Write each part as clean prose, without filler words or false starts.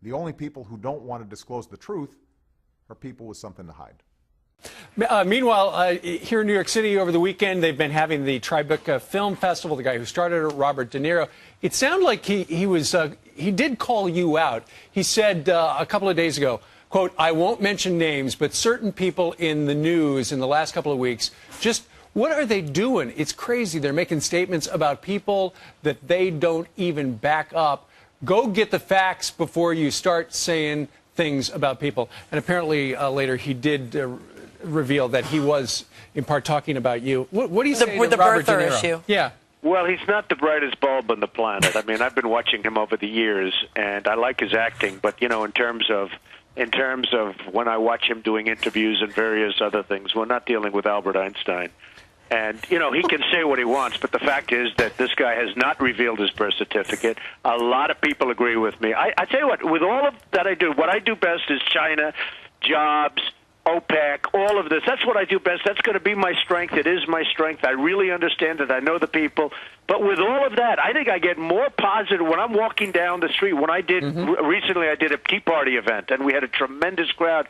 The only people who don't want to disclose the truth are people with something to hide. Meanwhile, here in New York City over the weekend, they've been having the Tribeca Film Festival. The guy who started it, Robert De Niro. It sounded like he did call you out. He said a couple of days ago, quote, "I won't mention names, but certain people in the news in the last couple of weeks, just what are they doing? It's crazy. They're making statements about people that they don't even back up. Go get the facts before you start saying things about people." And apparently later he did reveal that he was in part talking about you. What do you say to the Robert De birther Niro? issue? Yeah. Well, he's not the brightest bulb on the planet. I mean, I've been watching him over the years, and I like his acting. But you know, in terms of when I watch him doing interviews and various other things, we're not dealing with Albert Einstein. And, you know, he can say what he wants, but the fact is that this guy has not revealed his birth certificate. A lot of people agree with me. I tell you what, with all of that I do, what I do best is China, jobs, OPEC, all of this. That's what I do best. That's going to be my strength. It is my strength. I really understand it. I know the people. But with all of that, I think I get more positive when I'm walking down the street. When I did, recently I did a Tea Party event, and we had a tremendous crowd.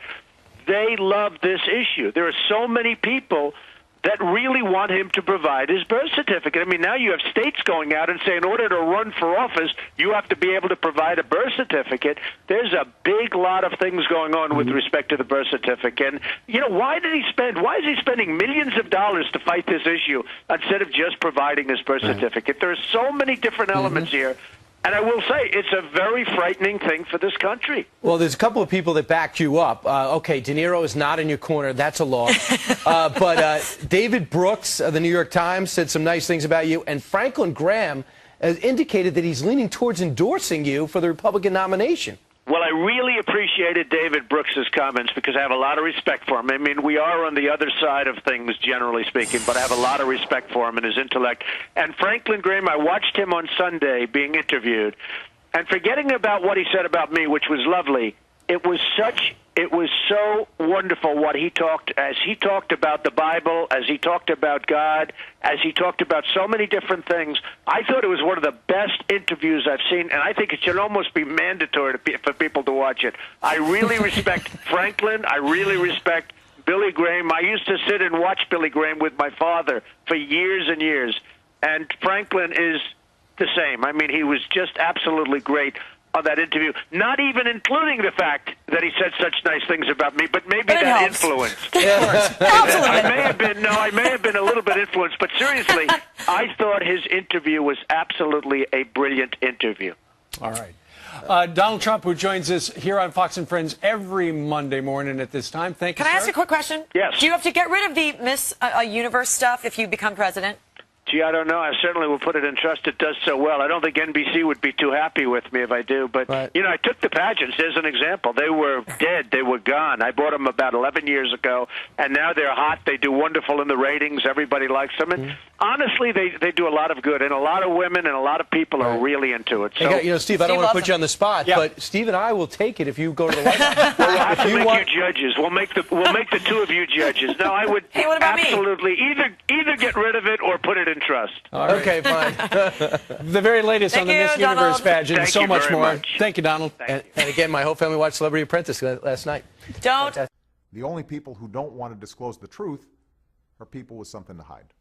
They love this issue. There are so many people that really want him to provide his birth certificate. I mean, now you have states going out and saying, in order to run for office, you have to be able to provide a birth certificate. There's a big lot of things going on with respect to the birth certificate. And, you know, why is he spending millions of dollars to fight this issue instead of just providing his birth certificate? There are so many different elements here. And I will say, it's a very frightening thing for this country. Well, there's a couple of people that backed you up. Okay, De Niro is not in your corner. That's a loss. But David Brooks of the New York Times said some nice things about you. And Franklin Graham has indicated that he's leaning towards endorsing you for the Republican nomination. Well, I really appreciated David Brooks's comments because I have a lot of respect for him. I mean, we are on the other side of things, generally speaking, but I have a lot of respect for him and his intellect. And Franklin Graham, I watched him on Sunday being interviewed, and forgetting about what he said about me, which was lovely, it was so wonderful what he talked about the Bible, as he talked about God, as he talked about so many different things. I thought it was one of the best interviews I've seen, and I think it should almost be mandatory for people to watch it. I really respect Franklin. I really respect Billy Graham. I used to sit and watch Billy Graham with my father for years and years, and Franklin is the same. I mean, he was just absolutely great on that interview, not even including the fact that he said such nice things about me, but maybe that influenced. I may have been a little bit influenced, but seriously, I thought his interview was absolutely a brilliant interview. All right. Donald Trump, who joins us here on Fox and Friends every Monday morning at this time. Thank you, Can I ask a quick question? Yes. Do you have to get rid of the Miss Universe stuff if you become president? Gee, I don't know. I certainly will put it in trust. It does so well. I don't think NBC would be too happy with me if I do. But, you know, I took the pageants as an example. They were dead. They were gone. I bought them about 11 years ago, and now they're hot. They do wonderful in the ratings. Everybody likes them. And honestly, they do a lot of good. And a lot of women and a lot a are really into it. So, you know, Steve, I don't want to put you on the spot, but Steve and I will take it if you go to the White House. We'll have to make you judges. We'll make the two of you judges. No, I would absolutely either get rid of it or put it in trust. All right. Okay, fine. The very latest on the Miss Universe pageant and so much more. Thank you, Donald. And again, my whole family watched Celebrity Apprentice last night. Don't. The only people who don't want to disclose the truth are people with something to hide.